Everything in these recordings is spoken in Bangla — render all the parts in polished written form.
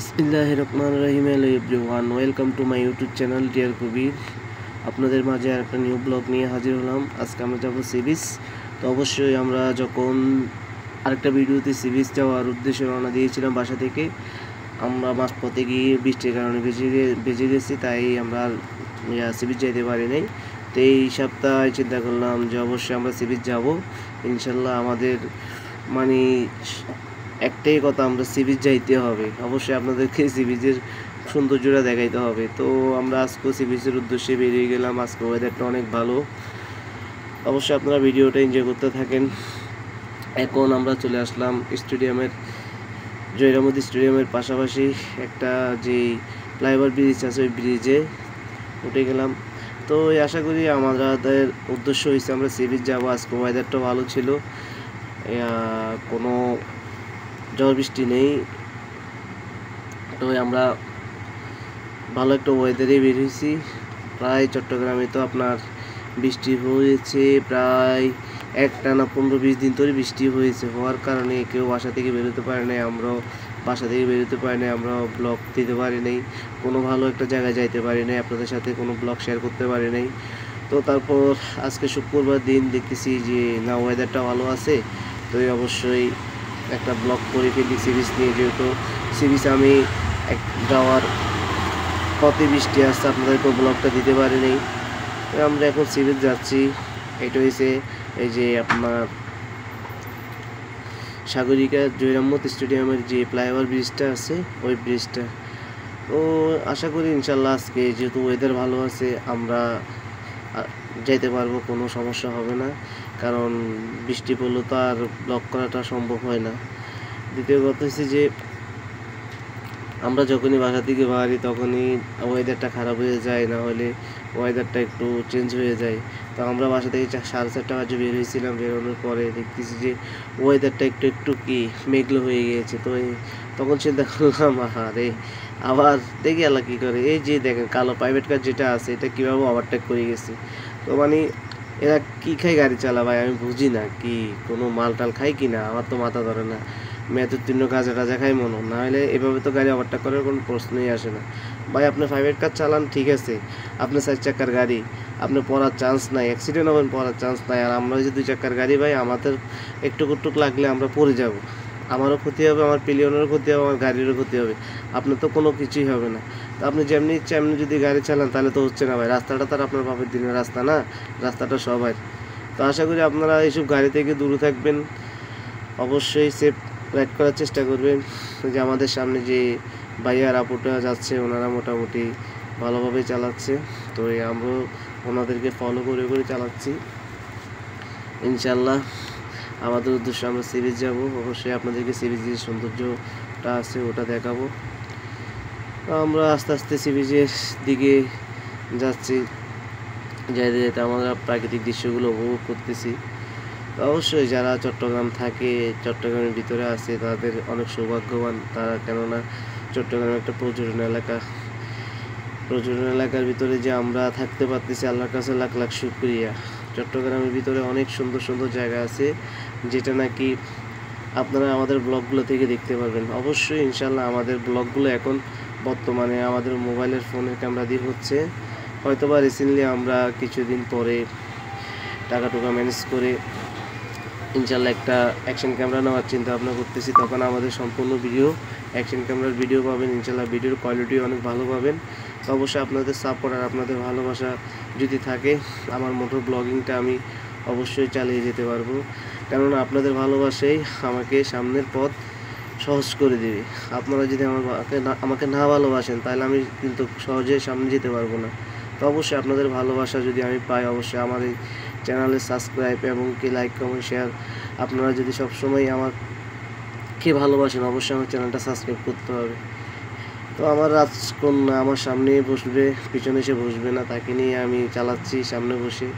बिस्मिल्लाहिर्रहमानिर्रहीम। Hello everyone, welcome to my YouTube channel dear Kabir. আপনাদের মাঝে একটা নিউ ব্লগ নিয়ে হাজির হলাম। আজকে আমরা যাব সি বিচ। তো অবশ্যই আমরা যখন আরেকটা ভিডিওতে সি বিচ যাওয়ার উদ্দেশ্যে রওনা দিয়েছিলাম বাসা থেকে, আমরা মাঝপথে গিয়ে বৃষ্টির কারণে বেজে গেছি, তাই আমরা সি বিচ যাইতে পারি নাই। তো এই সপ্তাহে চিন্তা করলাম যে অবশ্যই আমরা সি বিচ যাবো ইনশাল্লাহ। আমাদের মানে একটাই কথা, আমরা সি বিচ যাইতে হবে। অবশ্যই আপনাদেরকে সি বিচের সৌন্দর্যটা দেখাইতে হবে। তো আমরা আজকে সি বিচের উদ্দেশ্যে বেরিয়ে গেলাম। আজকে ওয়েদারটা অনেক ভালো, অবশ্যই আপনারা ভিডিওটা এনজয় করতে থাকেন। এখন আমরা চলে আসলাম জয়রামতি স্টেডিয়ামের পাশাপাশি একটা যে ফ্লাইওভার ব্রিজ আছে, ওই ব্রিজে উঠে গেলাম। তো আশা করি আমাদের উদ্দেশ্য হয়েছে আমরা সি বিচ যাবো। আজকে ওয়েদারটা ভালো ছিল, কোনো ঝড় বৃষ্টি নেই। তো আমরা ভালো একটা ওয়েদারে বের হয়েছি। প্রায় চট্টগ্রামে তো আপনার বৃষ্টি হয়েছে প্রায় একটানা 15-20 দিন ধরে বৃষ্টি হয়েছে। হওয়ার কারণে কেউ বাসা থেকে বেরোতে পারে নাই, আমরাও বাসা থেকে বেরোতে পারি নাই, আমরা ব্লগ দিতে পারি নাই, কোনো ভালো একটা জায়গায় যাইতে পারি নাই, আপনাদের সাথে কোনো ব্লগ শেয়ার করতে পারি নাই। তো তারপর আজকে শুক্রবার দিন দেখতেছি যে না, ওয়েদারটা ভালো আছে, তো অবশ্যই একটা ব্লগ করে ফেলি সি বিচ নিয়ে। যেহেতু সি বিচ আমি যাওয়ার পথে বৃষ্টি আসছে, আপনাদেরকে ব্লগটা দিতে পারিনি। আমরা এখন সি বিচ যাচ্ছি। এটা হয়েছে এই যে আপনার সাগরিকা জয়রামতি স্টেডিয়ামের যে ফ্লাইওভার ব্রিজটা আছে, ওই ব্রিজটা। তো আশা করি ইনশাল্লাহ আজকে যেহেতু ওয়েদার ভালো আছে, আমরা যেতে পারবো, কোনো সমস্যা হবে না। কারণ বৃষ্টি পড়লে তো আর ব্লগ করাটা সম্ভব হয় না। দ্বিতীয় কথা হচ্ছে যে আমরা যখনই বাসা থেকে বাড়ি তখনই ওয়েদারটা খারাপ হয়ে যায়, না হলে ওয়েদারটা একটু চেঞ্জ হয়ে যায়। তো আমরা বাসা থেকে 4:30 বাজে বের হয়েছিলাম। বেরোনোর পরে দেখতেছি যে ওয়েদারটা একটু একটু মেঘলো হয়ে গিয়েছে। তো তখন চিন্তা করলাম, আরে আবার দেখি আল্লাহ কী করে। এই যে দেখেন কালো প্রাইভেট কার যেটা আছে, এটা কীভাবে ওভারটেক করে গেছে। তো এরা কী খায় গাড়ি চালা ভাই, আমি বুঝি না, কি কোনো মাল টাল খায় কি না, আমার তো মাথা ধরে না। মেয়াদোত্তীর্ণ গাঁজা টাজা খাই মনে, না হলে এভাবে তো গাড়ি ওভারটেক করার কোনো প্রশ্নই আসে না। ভাই আপনি প্রাইভেট কার চালান ঠিক আছে, আপনি 4 চাকার গাড়ি, আপনি পড়ার চান্স নাই, অ্যাক্সিডেন্ট হবেন, পড়ার চান্স নাই। আর আমরা যে 2 চাকার গাড়ি ভাই, আমাদের একটু লাগলে আমরা পড়ে যাব, আমারও ক্ষতি হবে, আমার পিলিয়নেরও ক্ষতি হবে, আমার গাড়িরও ক্ষতি হবে, আপনার তো কোনো কিছুই হবে না। তো আপনি যেমনি ইচ্ছে এমনি যদি গাড়ি চালান তাহলে তো হচ্ছে না ভাই। রাস্তাটা তার আপনার বাপের দিনের রাস্তা না, রাস্তাটা সবাই। তো আশা করি আপনারা এইসব গাড়ি থেকে দূরে থাকবেন, অবশ্যই সেফ রাইড করার চেষ্টা করবেন। যে আমাদের সামনে যে ভাইয়ার আপুটা যাচ্ছে, ওনারা মোটামুটি ভালোভাবে চালাচ্ছে। তো আমরাও ওনাদেরকে ফলো করে করে চালাচ্ছি ইনশাল্লাহ। আমাদের উদ্দেশ্য আমরা সি বিচ যাবো, অবশ্যই আপনাদেরকে সি বিচের সৌন্দর্যটা আছে ওটা দেখাবো। আমরা আস্তে আস্তে সি বিচের দিকে যাচ্ছি, যাইতে যেতে আমরা প্রাকৃতিক দৃশ্যগুলো উপভোগ করতেছি। অবশ্যই যারা চট্টগ্রাম থাকে, চট্টগ্রামের ভিতরে আছে, তাদের অনেক সৌভাগ্যবান তারা, কেননা চট্টগ্রাম একটা পর্যটন এলাকার ভিতরে যে আমরা থাকতে পারতেছি, আল্লাহর কাছে লাখ লাখ শুকরিয়া। চট্টগ্রামের ভিতরে অনেক সুন্দর সুন্দর জায়গা আছে, যেটা নাকি আপনারা আমাদের ব্লগগুলো থেকে দেখতে পারবেন। অবশ্যই ইনশাল্লাহ আমাদের ব্লগগুলো এখন বর্তমানে আমাদের মোবাইলের ফোনের ক্যামেরা দিয়ে হচ্ছে। হয়তোবা রিসেন্টলি আমরা কিছুদিন পরে টাকা ম্যানেজ করে ইনশাল্লাহ একটা অ্যাকশন ক্যামেরা নেওয়ার চিন্তা ভাবনা করতেছি। তখন আমাদের সম্পূর্ণ অ্যাকশন ক্যামেরার ভিডিও পাবেন ইনশাল্লাহ। ভিডিওর কোয়ালিটি অনেক ভালো পাবেন। তো অবশ্যই আপনাদের সাপোর্ট আর আপনাদের ভালোবাসা যদি থাকে, আমার মোটর ব্লগিংটা আমি অবশ্যই চালিয়ে যেতে পারবো, কেননা আপনাদের ভালোবাসাই আমাকে সামনের পথ সহজ করে দেবে। আপনারা যদি আমাকে না ভালোবাসেন তাহলে আমি কিন্তু সহজে সামনে যেতে পারবো না। তো অবশ্যই আপনাদের ভালোবাসা যদি আমি পাই, অবশ্যই আমার এই চ্যানেলে সাবস্ক্রাইব এবং কি লাইক কমেন্ট শেয়ার, আপনারা যদি সবসময় আমাকে ভালোবাসেন অবশ্যই আমার চ্যানেলটা সাবস্ক্রাইব করতে হবে। তো আমার রাজকন্যা আমার সামনে বসবে, পিছনে এসে বসবে না, তাকে নিয়ে আমি চালাচ্ছি সামনে বসে।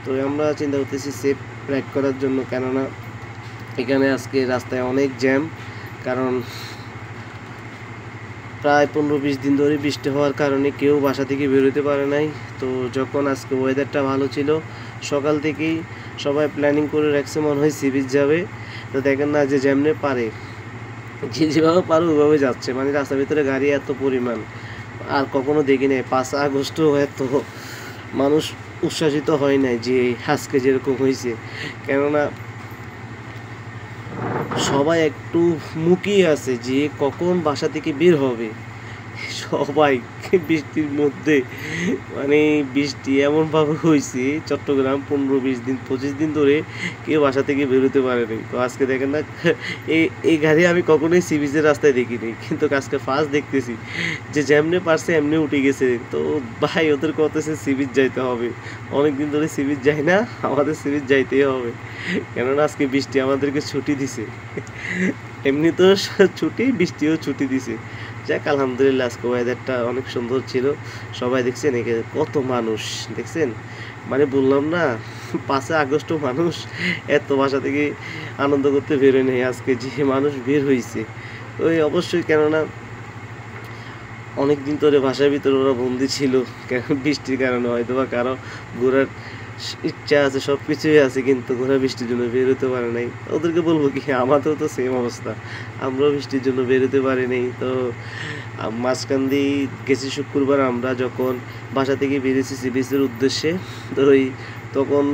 তো আমরা চিন্তা করতেছি সেফ রাইড করার জন্য, কেননা এখানে আজকে রাস্তায় অনেক জ্যাম, কারণ প্রায় 15-20 দিন ধরে বৃষ্টি হওয়ার কারণে কেউ বাসা থেকে বেরোতে পারে নাই। তো যখন আজকে ওয়েদারটা ভালো ছিল, সকাল থেকেই সবাই প্ল্যানিং করে রাখছে মনে হয় সি বিচ যাবে। তো দেখেন না যে যেমনে পারে যে যেভাবে পারো ওইভাবে যাচ্ছে, মানে রাস্তার ভিতরে গাড়ি এত পরিমাণ আর কখনো দেখি নাই। 5 আগস্ট এত মানুষ উচ্ছ্বাসিত হয় নাই যে আজকে যেরকম হয়েছে, কেননা সবাই একটু মুখিয়ে আছে যে কখন বাসা থেকে বের হবে। সবাই বৃষ্টির মধ্যে, মানে বৃষ্টি এমনভাবে হয়েছে চট্টগ্রাম 15-20 দিন 25 দিন ধরে কেউ বাসা থেকে বেরোতে পারেনি। তো আজকে দেখেন না, এই গাড়ি আমি কখনোই সি বিচের রাস্তায় দেখিনি, কিন্তু আজকে ফার্স্ট দেখতেছি যে যেমনি পারছে এমনি উঠে গেছে। তো ভাই ওদের কতছে সি বিচ যাইতে হবে, অনেকদিন ধরে সি বিচ যাই না, আমাদের সি বিচ যাইতেই হবে, কেননা আজকে বৃষ্টি আমাদেরকে ছুটি দিছে। এমনি তো ছুটি, বৃষ্টিও ছুটি দিছে। যাক আলহামদুলিল্লাহ, আজকে ওয়েদারটা অনেক সুন্দর ছিল। সবাই দেখছেন এখানে কত মানুষ দেখছেন, মানে বললাম না 5 আগস্টও মানুষ এত বাসা থেকে আনন্দ করতে বেরোয় নেই, আজকে যে মানুষ বের হয়েছে ওই অবশ্যই, কেননা অনেক দিন ধরে বাসার ভিতরে ওরা বন্দি ছিল, কেন বৃষ্টির কারণে হয়তো বা কারো ঘোরার ইচ্ছা আছে, সব কিছুই আছে, কিন্তু ঘোরা বৃষ্টির জন্য বের হতে পারে নাই। ওদেরকে বলবো কি, আমাদেরও তো সেম অবস্থা, আমরাও বৃষ্টির জন্য বের হতে পারি নাই। তো মাঝখান দিয়ে গেছি শুক্রবার আমরা যখন বাসা থেকে বেরিয়েছি সি বিচের উদ্দেশ্যে, তো তখন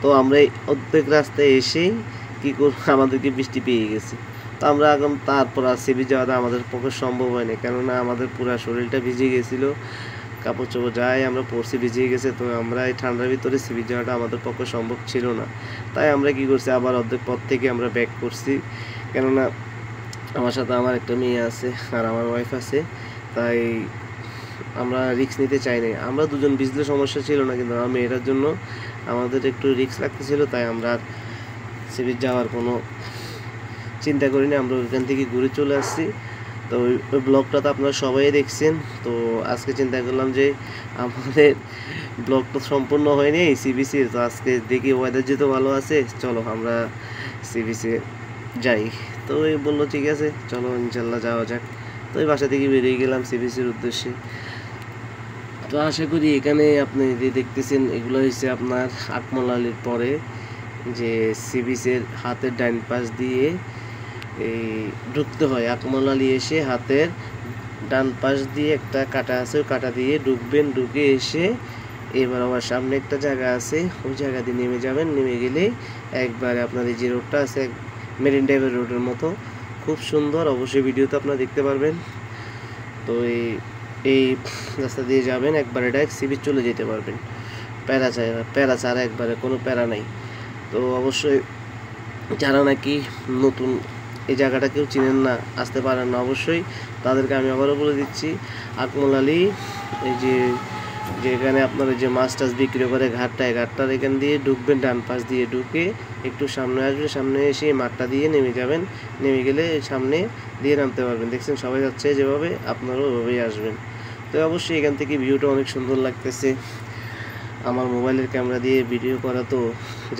তো আমরা এই অর্ধেক রাস্তায় এসেই কী করবো, আমাদেরকে বৃষ্টি পেয়ে গেছে। তো আমরা এখন তারপর আর সি বিচ যাওয়াটা আমাদের পক্ষে সম্ভব হয়নি, কেননা আমাদের পুরো শরীরটা ভিজে গেছিলো, কাপড় চোপড় যাই আমরা পরছি ভিজিয়ে গেছে। তো আমরা এই ঠান্ডার ভিতরে সি বিচ যাওয়াটা আমাদের পক্ষে সম্ভব ছিল না। তাই আমরা কি করছি, আবার অর্ধেক পথ থেকে আমরা ব্যাক করছি, কেননা আমার সাথে আমার একটা মেয়ে আছে আর আমার ওয়াইফ আছে, তাই আমরা রিস্ক নিতে চাই নাই। আমরা দুজন ভিজলে সমস্যা ছিল না, কিন্তু আমার মেয়েটার জন্য আমাদের একটু রিস্ক লাগতেছিল, তাই আমরা আর সি বিচ যাওয়ার কোনো চিন্তা করিনি, আমরা ওইখান থেকে ঘুরে চলে আসছি। তো ওই ব্লগটা তো আপনারা সবাই দেখছেন। তো আজকে চিন্তা করলাম যে আমাদের ব্লগটা সম্পূর্ণ হয়নি সি বিচের, তো আজকে দেখি ওয়েদার যেহেতু ভালো আছে, চলো আমরা সি বিচে যাই। তো এই বললো ঠিক আছে চলো ইনশাল্লাহ যাওয়া যাক। তো এই বাসা থেকে বেরিয়ে গেলাম সি বিচের উদ্দেশ্যে। তো আশা করি এখানে আপনি যে দেখতেছেন এগুলো হচ্ছে আপনার আকমল পরে যে সি বিচের হাতের ডাইন পাশ দিয়ে এই ঢুকতে হয়। আকমল আলী এসে হাতের ডান পাশ দিয়ে একটা কাটা আছে, ওই কাটা দিয়ে ঢুকবেন, ঢুকে এসে এবার আমার সামনে একটা জায়গা আছে, ওই জায়গা দিয়ে নেমে যাবেন। নেমে গেলে একবারে আপনার এই যে রোডটা আছে মেরিন ড্রাইভের রোডের মতো, খুব সুন্দর, অবশ্যই ভিডিওতে আপনারা দেখতে পারবেন। তো এই রাস্তা দিয়ে যাবেন, একবারে ডাইরেক্ট সি বিচ চলে যেতে পারবেন, প্যারা ছাড়া, একবারে কোনো প্যারা নাই। তো অবশ্যই যারা নাকি নতুন এই জায়গাটা কেউ চিনেন না, আসতে পারেন না, অবশ্যই তাদেরকে আমি আবারও বলে দিচ্ছি, আকমল আলী এই যে যেখানে আপনার যে মাছ টাছ বিক্রি করে ঘাটটার এখান দিয়ে ঢুকবেন, ডান পাশ দিয়ে ঢুকে একটু সামনে আসবেন, সামনে এসে মাঠটা দিয়ে নেমে যাবেন। নেমে গেলে সামনে দিয়ে নামতে পারবেন। দেখছেন সবাই যাচ্ছে যেভাবে, আপনারাও ওইভাবেই আসবেন। তো অবশ্যই এখান থেকে ভিউটা অনেক সুন্দর লাগতেছে। আমার মোবাইলের ক্যামেরা দিয়ে ভিডিও করা তো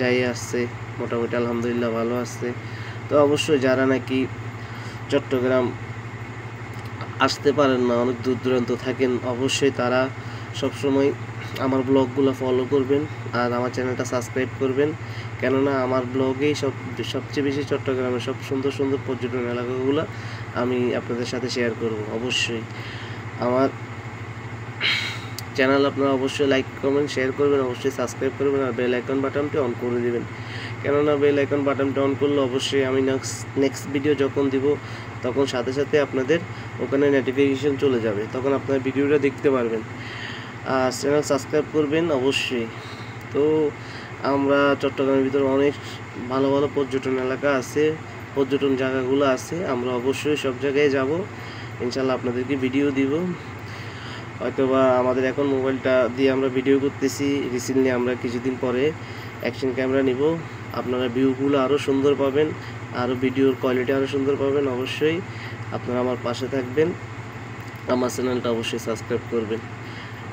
যাই আসছে, মোটামুটি আলহামদুলিল্লাহ ভালো আসছে। তো অবশ্যই যারা নাকি চট্টগ্রাম আসতে পারেন না, অনেক দূর দূরান্ত থাকেন, অবশ্যই তারা সবসময় আমার ব্লগগুলো ফলো করবেন আর আমার চ্যানেলটা সাবস্ক্রাইব করবেন, কেননা আমার ব্লগেই সবচেয়ে বেশি চট্টগ্রামের সব সুন্দর সুন্দর পর্যটন এলাকাগুলো আমি আপনাদের সাথে শেয়ার করব। অবশ্যই আমার চ্যানেল আপনারা অবশ্যই লাইক কমেন্ট শেয়ার করবেন, অবশ্যই সাবস্ক্রাইব করবেন আর বেল আইকন বাটনটি অন করে দেবেন, কেননা বেল আইকন বাটনটা অন করলে অবশ্যই আমি নেক্সট ভিডিও যখন দিব তখন সাথে সাথে আপনাদের ওখানে নোটিফিকেশন চলে যাবে, তখন আপনার ভিডিওটা দেখতে পারবেন। আর চ্যানেল সাবস্ক্রাইব করবেন অবশ্যই। তো আমরা চট্টগ্রামের ভিতরে অনেক ভালো ভালো পর্যটন এলাকা আছে, পর্যটন জায়গাগুলো আছে, আমরা অবশ্যই সব জায়গায় যাব, ইনশাল্লাহ আপনাদেরকে ভিডিও দিব। হয়তোবা আমাদের এখন মোবাইলটা দিয়ে আমরা ভিডিও করতেছি, রিসেন্টলি আমরা কিছুদিন পরে অ্যাকশন ক্যামেরা নিব, আপনারা ভিউগুলো আরও সুন্দর পাবেন, আরও ভিডিওর কোয়ালিটি আরও সুন্দর পাবেন। অবশ্যই আপনারা আমার পাশে থাকবেন, আমার চ্যানেলটা অবশ্যই সাবস্ক্রাইব করবেন,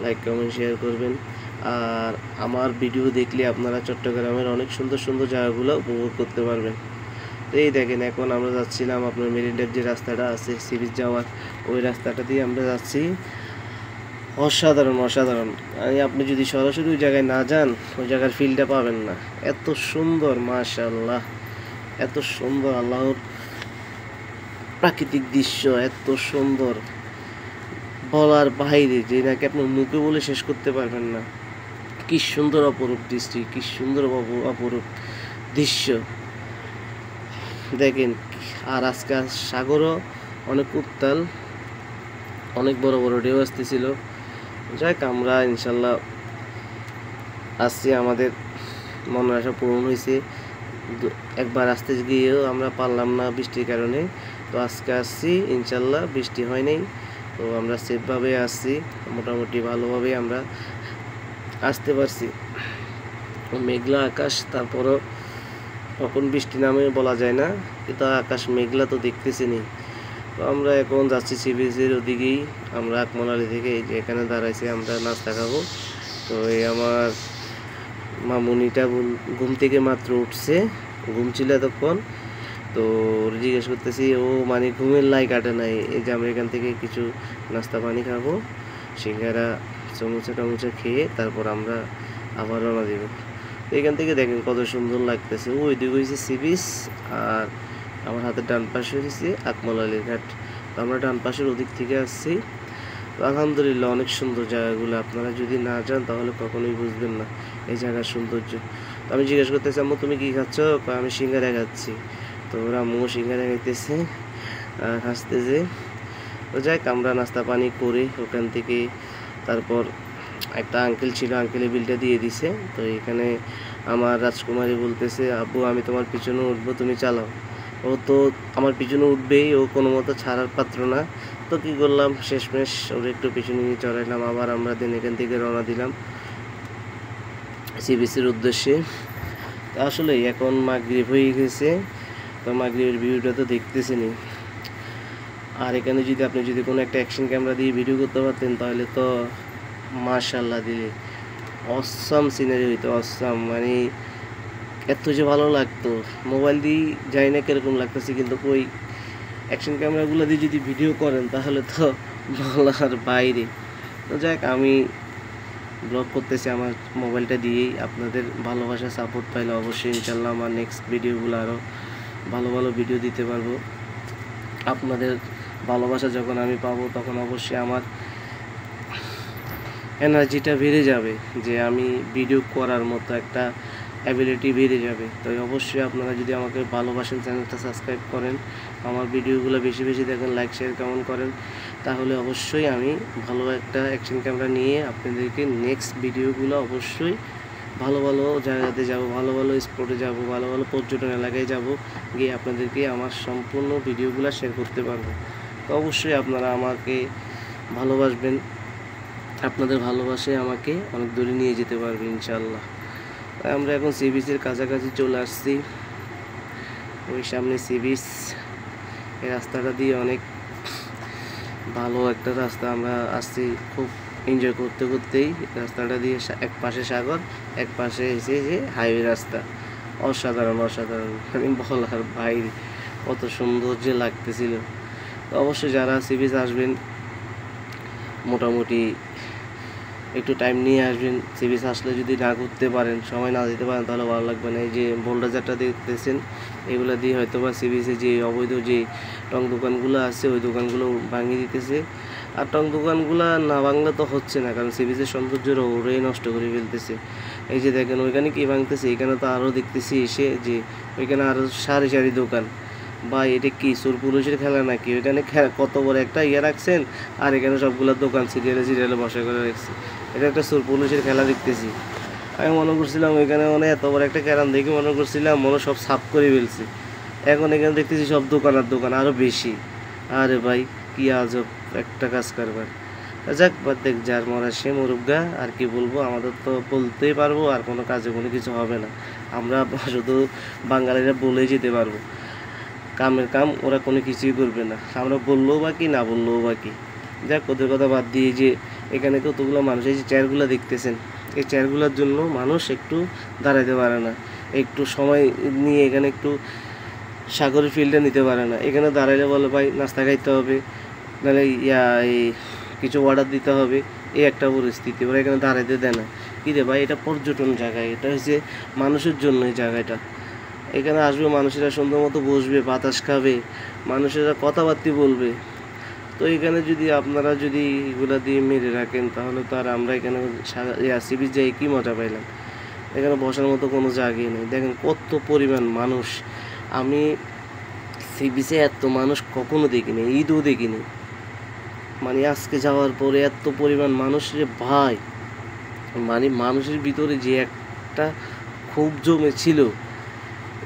লাইক কমেন্ট শেয়ার করবেন। আর আমার ভিডিও দেখলে আপনারা চট্টগ্রামের অনেক সুন্দর সুন্দর জায়গাগুলো উপভোগ করতে পারবেন। তো এই দেখেন এখন আমরা যাচ্ছিলাম আপনার মেরিন ড্রাইভ যে রাস্তাটা আছে সি বিচ যাওয়ার, ওই রাস্তাটা দিয়ে আমরা যাচ্ছি। অসাধারণ অসাধারণ, আপনি যদি সরাসরি ওই জায়গায় না যান ওই জায়গার ফিলটা পাবেন না, এত সুন্দর মাশাআল্লাহ, এত সুন্দর, আল্লাহর প্রাকৃতিক দৃশ্য এত সুন্দর বলার বাইরে, যে নাকি আপনার মুখে বলে শেষ করতে পারবেন না। কি সুন্দর অপরূপ দৃষ্টি, কি সুন্দর অপরূপ দৃশ্য দেখেন। আর আজকে সাগরও অনেক উত্তাল, অনেক বড় বড় ঢেউ আসতেছিল। যাক আমরা ইনশাল্লাহ আসছি, আমাদের মনের আশা পূরণ হয়েছে। একবার আসতে গিয়েও আমরা পারলাম না বৃষ্টির কারণে, তো আজকে আসছি ইনশাল্লাহ, বৃষ্টি হয় নাই, তো আমরা সেফভাবে আসছি, মোটামুটি ভালোভাবে আমরা আসতে পারছি। মেঘলা আকাশ, তারপরও কখন বৃষ্টি নামে বলা যায় না, কিন্তু আকাশ মেঘলা তো দেখতেছি নি। তো আমরা এখন যাচ্ছি সি বিচের ওদিকেই। আমরা আকমলালি থেকে এই যে এখানে দাঁড়াইছি, আমরা নাস্তা খাবো। তো এই আমার মামুনিটা ঘুম থেকে মাত্র উঠছে, ঘুম ছিল এতক্ষণ, তো জিজ্ঞেস করতেছি, ও মানে ঘুমের লাই কাটে নাই। এই যে আমরা এখান থেকে কিছু নাস্তা পানি খাবো, সিঙ্গারা সমুচা টমুচা খেয়ে তারপর আমরা আবার রওনা দেব। তো এখান থেকে দেখেন কত সুন্দর লাগতেছে। ওই দিকে হয়েছে সি বিচ, আর আমার হাতের ডান পাশে হয়েছে আকমলালির ঘাট। তো আমরা ডান পাশের ওদিক থেকে আসছি। তো আলহামদুলিল্লাহ অনেক সুন্দর জায়গাগুলো, আপনারা যদি না যান তাহলে কখনোই বুঝবেন না এই জায়গার সৌন্দর্য। তো আমি জিজ্ঞেস করতেছি, আম্মু তুমি কি খাচ্ছ? আমি সিঙ্গারা খাচ্ছি। তো ওরা আম্মু সিঙ্গারা খাইতেছে আর হাসতেছে। তো যাক আমরা নাস্তা পানি করে ওখান থেকে তারপর একটা আঙ্কেল ছিল, আঙ্কেলের বিলটা দিয়ে দিছে। তো এখানে আমার রাজকুমারী বলতেছে, আব্বু আমি তোমার পিছনে উঠবো, তুমি চালাও। ও তো আমার পিছনে উঠবেই, ও কোনো মতো ছাড়ার পাত্র না। তো কী করলাম, শেষমেশ ওর একটু পিছনে নিয়ে চড়াইলাম। আবার আমরা এখান থেকে রওনা দিলাম সি বিচের উদ্দেশ্যে। আসলে এখন মাগরিব হয়ে গেছে, তো মাগরিবের ভিডিওটা তো দেখতেছেনই। আর এখানে যদি আপনি কোনো একটা অ্যাকশন ক্যামেরা দিয়ে ভিডিও করতে পারতেন তাহলে তো মাশাআল্লাহ দিলে অসাম সিনারি হইতো, অসাম, মানে এত যে ভালো লাগতো। মোবাইল দিয়ে যাই না কীরকম লাগতেছে, কিন্তু ওই অ্যাকশন ক্যামেরাগুলো দিয়ে যদি ভিডিও করেন তাহলে তো বলার বাইরে। তো যাক আমি ব্লগ করতেছি আমার মোবাইলটা দিয়েই। আপনাদের ভালোবাসা সাপোর্ট পাইলে অবশ্যই ইনশাল্লাহ আমার নেক্সট ভিডিওগুলো আরও ভালো ভালো ভিডিও দিতে পারবো। আপনাদের ভালোবাসা যখন আমি পাবো তখন অবশ্যই আমার এনার্জিটা বেড়ে যাবে, যে আমি ভিডিও করার মতো একটা অ্যাবিলিটি বেড়ে যাবে। তো অবশ্যই আপনারা যদি আমাকে ভালোবাসেন, চ্যানেলটা সাবস্ক্রাইব করেন, আমার ভিডিওগুলো বেশি বেশি দেখেন, লাইক শেয়ার কমেন্ট করেন, তাহলে অবশ্যই আমি ভালো একটা অ্যাকশন ক্যামেরা নিয়ে আপনাদেরকে নেক্সট ভিডিওগুলো অবশ্যই ভালো ভালো জায়গাতে যাব, ভালো ভালো স্পটে যাব, ভালো ভালো পর্যটন এলাকায় যাব, গিয়ে আপনাদেরকে আমার সম্পূর্ণ ভিডিওগুলো শেয়ার করতে পারবো। তো অবশ্যই আপনারা আমাকে ভালোবাসবেন, আপনাদের ভালোবাসায় আমাকে অনেক দূরে নিয়ে যেতে পারবে ইনশাল্লাহ। আমরা এখন সি বিচের কাছাকাছি চলে আসছি, ওই সামনে সি বিচ। এই রাস্তাটা দিয়ে অনেক ভালো একটা রাস্তা, আমরা আসছি খুব এনজয় করতে করতেই। রাস্তাটা দিয়ে এক পাশে সাগর, এক পাশে এসে যে হাইওয়ে রাস্তা, অসাধারণ অসাধারণ, মানে বলার বাইরে কত সুন্দর যে লাগতেছিল। তো অবশ্যই যারা সি বিচ আসবেন মোটামুটি একটু টাইম নিয়ে আসবেন। সি বিচ আসলে যদি না ঘুরতে পারেন, সময় না দিতে পারেন, তাহলে ভালো লাগবে না। এই যে বোল্ডারটা দেখতেছেন, এগুলো দিয়ে হয়তো বা সি বিচে যে অবৈধ যে টং দোকানগুলো আছে ওই দোকানগুলো ভাঙিয়ে দিতেছে। আর টং দোকানগুলো না ভাঙলে তো হচ্ছে না, কারণ সি বিচের সৌন্দর্যটা ওরাই নষ্ট করে ফেলতেছে। এই যে দেখেন ওইখানে কি ভাঙতেছে, এখানে তো আরও দেখতেছি এসে যে ওইখানে আরও সারি সারি দোকান। বা এটা কি চোর পুলিশের খেলা নাকি? ওইখানে কত বড় একটা ইয়ে রাখছেন, আর এখানে সবগুলো দোকান সিরিয়ালে সিরিয়ালে বসা করে রাখছে। এটা একটা চোর পুলিশের খেলা দেখতেছি। আমি মনে করছিলাম ওইখানে মানে এত বড় একটা ক্যারাম দেখে মনে করছিলাম মনে সব সাফ করে ফেলছে। এখন এখানে দেখতেছি সব দোকান আর দোকান, আরও বেশি। আরে ভাই কি আজব একটা কাজ কারবার। যাক বাদ দেখ, যার মরা সে মরুগা, আর কি বলবো, আমাদের তো বলতেই পারবো, আর কোনো কাজে কোনো কিছু হবে না। আমরা শুধু বাঙালিরা বলেই যেতে পারবো, কামের কাম ওরা কোনো কিছুই করবে না। আমরা বললেও বাকি, না বললেও বাকি। যাক ওদের কথা বাদ দিয়ে, যে এখানে কতগুলো মানুষ, এই যে চেয়ারগুলো দেখতেছেন, এই চেয়ারগুলোর জন্য মানুষ একটু দাঁড়াইতে পারে না, একটু সময় নিয়ে এখানে একটু সাগরের ফিল্ডে নিতে পারে না। এখানে দাঁড়াইলে বলে ভাই নাস্তা খাইতে হবে, নাহলে এই কিছু অর্ডার দিতে হবে, এই একটা পরিস্থিতি। ওরা এখানে দাঁড়াইতে দেয় না। কী রে ভাই, এটা পর্যটন জায়গায়, এটা হচ্ছে মানুষের জন্য এই জায়গাটা। এখানে আসবে মানুষেরা, সুন্দর মতো বসবে, বাতাস খাবে, মানুষেরা কথাবার্তা বলবে। তো এখানে যদি আপনারা যদি এগুলা দিয়ে মেরে রাখেন তাহলে তো আর আমরা এখানে সি বিচ যাই কী মজা পাইলাম। এখানে বসার মতো কোনো জায়গাই নেই। দেখেন কত পরিমাণ মানুষ, আমি সি বিচে এত মানুষ কখনো দেখিনি, ঈদও দেখিনি। মানে আজকে যাওয়ার পরে এত পরিমাণ মানুষ রে ভাই, মানে মানুষের ভিতরে যে একটা ক্ষোভ জমেছিল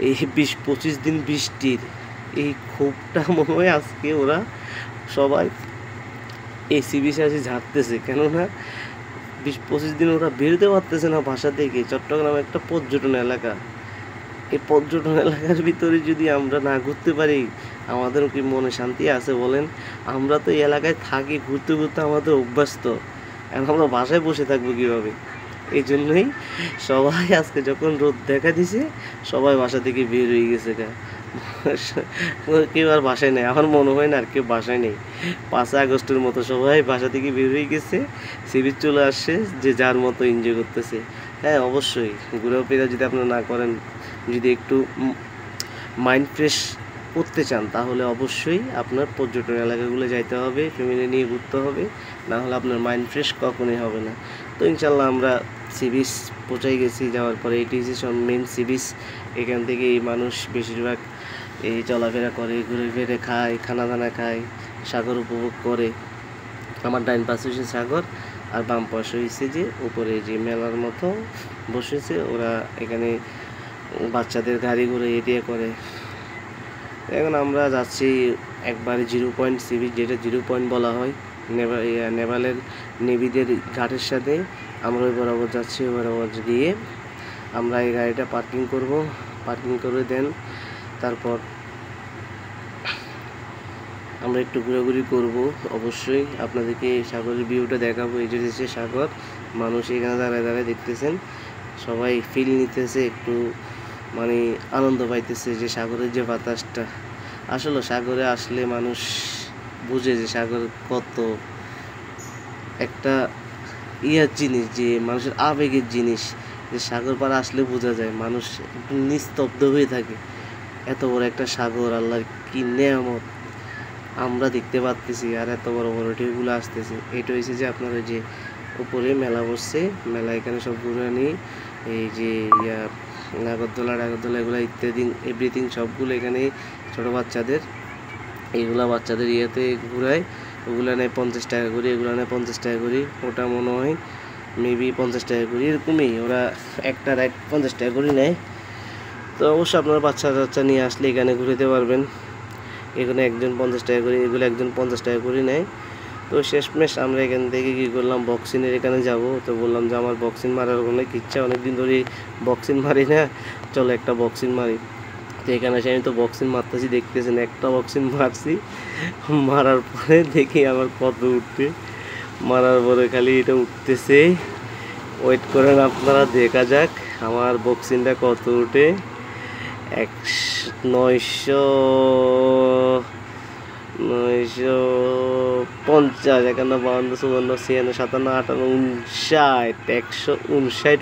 এই 20-25 দিন বৃষ্টির, এই ক্ষোভটা মনে হয় আজকে ওরা সবাই এই সি বিচে এসে ঝাড়তেছে। কেননা 20-25 দিন ওরা বেরোতে পারতেছে না বাসা থেকে। চট্টগ্রাম একটা পর্যটন এলাকা, এই পর্যটন এলাকার ভিতরে যদি আমরা না ঘুরতে পারি আমাদের কি মনে শান্তি আছে বলেন? আমরা তো এই এলাকায় থাকি, ঘুরতে ঘুরতে আমাদের অভ্যস্ত, এখন আমরা বাসায় বসে থাকবো কীভাবে? এই জন্যই সবাই আজকে যখন রোদ দেখা দিছে সবাই বাসা থেকে বের হয়ে গেছে। কেউ আর বাসায় নেই, আমার মনে হয় না আর কেউ বাসায় নেই। 5 আগস্টের মতো সবাই বাসা থেকে বের হয়ে গেছে, সি বিচ চলে আসছে, যে যার মতো এনজয় করতেছে। হ্যাঁ অবশ্যই ঘোরাফেরা যদি আপনারা না করেন, যদি একটু মাইন্ড ফ্রেশ করতে চান তাহলে অবশ্যই আপনার পর্যটন এলাকাগুলো যাইতে হবে, ফ্যামিলি নিয়ে ঘুরতে হবে, না হলে আপনার মাইন্ড ফ্রেশ কখনোই হবে না। তো ইনশাল্লাহ আমরা সি বিচ পৌঁছাই গেছি। যাওয়ার পরে এটি হচ্ছে মেন সি বিচ। এখান থেকে মানুষ বেশিরভাগ এই চলাফেরা করে, ঘুরে ফিরে খায়, খানা দানা খায়, সাগর উপভোগ করে। আমার ডাইন পাশে হচ্ছে সাগর, আর বাম পাশে হয়েছে যে উপরে যে মেলার মতো বসেছে, ওরা এখানে বাচ্চাদের গাড়ি ঘুরে এরিয়া করে। এখন আমরা যাচ্ছি একবারে 0 পয়েন্ট সি বিচ, যেটা 0 পয়েন্ট বলা হয়, নেভালের নেভিদের ঘাটের সাথে। আমরা ওই বরাবর যাচ্ছি, ওই বরাবর গিয়ে আমরা এই গাড়িটা পার্কিং করব, পার্কিং করে দেন তারপর আমরা একটু ঘোরাঘুরি করব। অবশ্যই আপনাদেরকে সাগরের ভিউটা দেখাবো। এই যে হচ্ছে সাগর, মানুষ এখানে দাঁড়ায় দাঁড়ায় দেখতেছেন, সবাই ফিল নিতেছে, একটু মানে আনন্দ পাইতেছে যে সাগরের যে বাতাসটা। আসলে সাগরে আসলে মানুষ বুঝে যে সাগর কত একটা ইয়ার জিনিস, যে মানুষের আবেগের জিনিস, যে সাগর পাড়ে আসলে বোঝা যায় মানুষ একটু নিস্তব্ধ হয়ে থাকে। এত বড় একটা সাগর, আল্লাহর কি নেয়ামত আমরা দেখতে পাচ্তেছি, আর এত বড় বড় ঢেউগুলো আসতেছে। এটা হয়েছে যে আপনার ওই যে উপরে মেলা বসছে, মেলা এখানে সব ঘুরানি, এই যে নাগরদোলা এগুলো ইত্যাদি এভরিথিং সবগুলো এখানে ছোটো বাচ্চাদের, এইগুলা বাচ্চাদের ইয়েতে ঘুরায়। ওগুলো নেয় 50 টাকা করে, এগুলো নেয় 50 টাকা করে। ওটা মনে হয় মেবি 50 টাকা করে, এরকমই ওরা একটা রাইড 50 টাকা করে নেয়। তো অবশ্যই আপনারা বাচ্চা নিয়ে আসলে এখানে ঘুরতে পারবেন। এখানে একজন 50 টাকা করে, এগুলো একজন 50 টাকা করে নেয়। তো শেষমেশ আমরা এখান থেকে কী করলাম, বক্সিংয়ের এখানে যাব। তো বললাম যে আমার বক্সিং মারার অনেক ইচ্ছা, অনেকদিন ধরে বক্সিং মারি না, চলো একটা বক্সিং মারি। তো এখানে এসে আমি তো বক্সিং মারতেছি, দেখতেছেন একটা বক্সিং মারছি, মারার পরে দেখি আমার কত উঠতে, মারার পরে খালি এটা উঠতেছে। ওয়েট করেন আপনারা, দেখা যাক আমার বক্সিংটা কত উঠে। 950, 51, 52, 54, 56, 57, 58, 59, 159